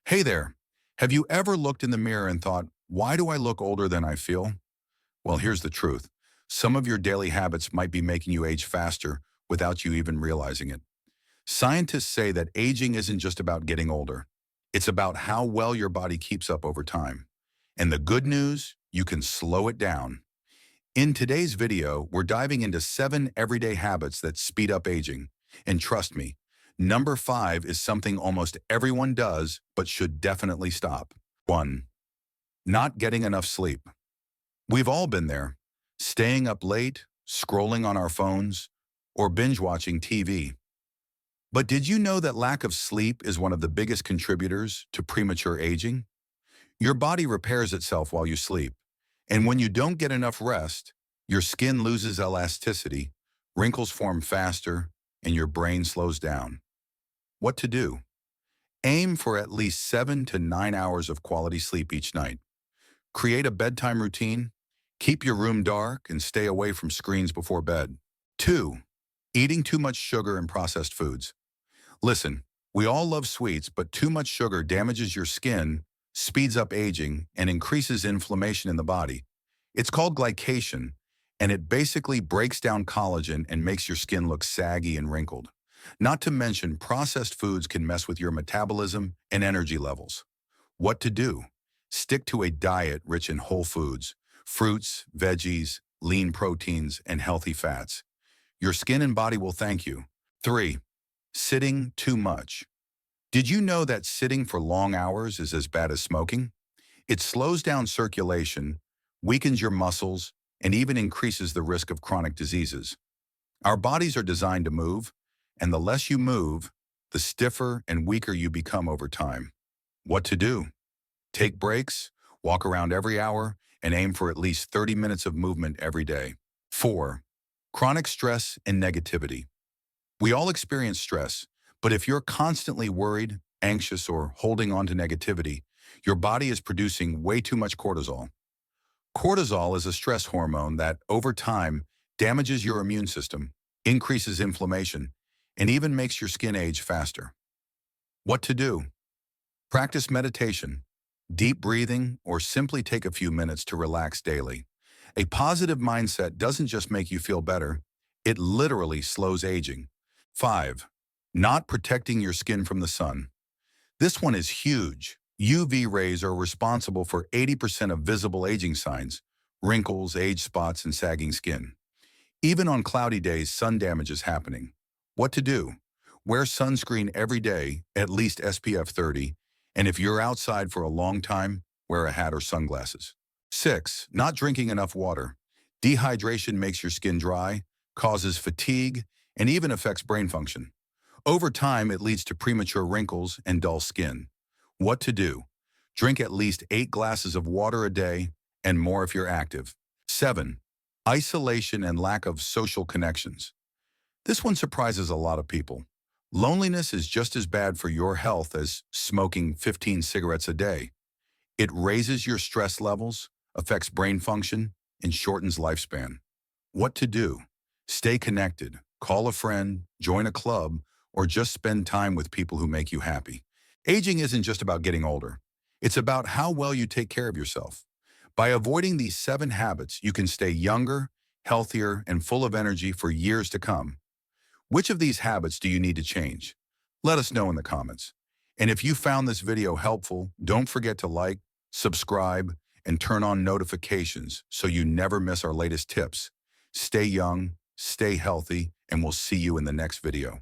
Hey there. Have you ever looked in the mirror and thought, why do I look older than I feel? Well, here's the truth. Some of your daily habits might be making you age faster without you even realizing it. Scientists say that aging isn't just about getting older. It's about how well your body keeps up over time. And the good news, you can slow it down. In today's video, we're diving into 7 everyday habits that speed up aging. And trust me, number 5 is something almost everyone does but should definitely stop. 1. Not getting enough sleep. We've all been there. Staying up late, scrolling on our phones, or binge watching TV. But did you know that lack of sleep is one of the biggest contributors to premature aging? Your body repairs itself while you sleep. And when you don't get enough rest, your skin loses elasticity, wrinkles form faster, and your brain slows down. What to do? Aim for at least 7 to 9 hours of quality sleep each night. Create a bedtime routine. Keep your room dark and stay away from screens before bed. 2. Eating too much sugar and processed foods. Listen, we all love sweets, but too much sugar damages your skin, speeds up aging, and increases inflammation in the body. It's called glycation, and it basically breaks down collagen and makes your skin look saggy and wrinkled. Not to mention, processed foods can mess with your metabolism and energy levels. What to do? Stick to a diet rich in whole foods, fruits, veggies, lean proteins, and healthy fats. Your skin and body will thank you. 3. Sitting too much. Did you know that sitting for long hours is as bad as smoking? It slows down circulation, weakens your muscles, and even increases the risk of chronic diseases. Our bodies are designed to move, and the less you move, the stiffer and weaker you become over time. What to do? Take breaks, walk around every hour, and aim for at least 30 minutes of movement every day. 4. Chronic stress and negativity. We all experience stress, but if you're constantly worried, anxious, or holding on to negativity, your body is producing way too much cortisol. Cortisol is a stress hormone that, over time, damages your immune system, increases inflammation, and even makes your skin age faster. What to do? Practice meditation, deep breathing, or simply take a few minutes to relax daily. A positive mindset doesn't just make you feel better, it literally slows aging. 5. Not protecting your skin from the sun. This one is huge. UV rays are responsible for 80% of visible aging signs, wrinkles, age spots, and sagging skin. Even on cloudy days, sun damage is happening. What to do? Wear sunscreen every day, at least SPF 30, and if you're outside for a long time, wear a hat or sunglasses. 6. Not drinking enough water. Dehydration makes your skin dry, causes fatigue, and even affects brain function. Over time, it leads to premature wrinkles and dull skin. What to do? Drink at least 8 glasses of water a day, and more if you're active. 7. Isolation and lack of social connections. This one surprises a lot of people. Loneliness is just as bad for your health as smoking 15 cigarettes a day. It raises your stress levels, affects brain function, and shortens lifespan. What to do? Stay connected, call a friend, join a club, or just spend time with people who make you happy. Aging isn't just about getting older. It's about how well you take care of yourself. By avoiding these 7 habits, you can stay younger, healthier, and full of energy for years to come. Which of these habits do you need to change? Let us know in the comments. And if you found this video helpful, don't forget to like, subscribe, and turn on notifications so you never miss our latest tips. Stay young, stay healthy, and we'll see you in the next video.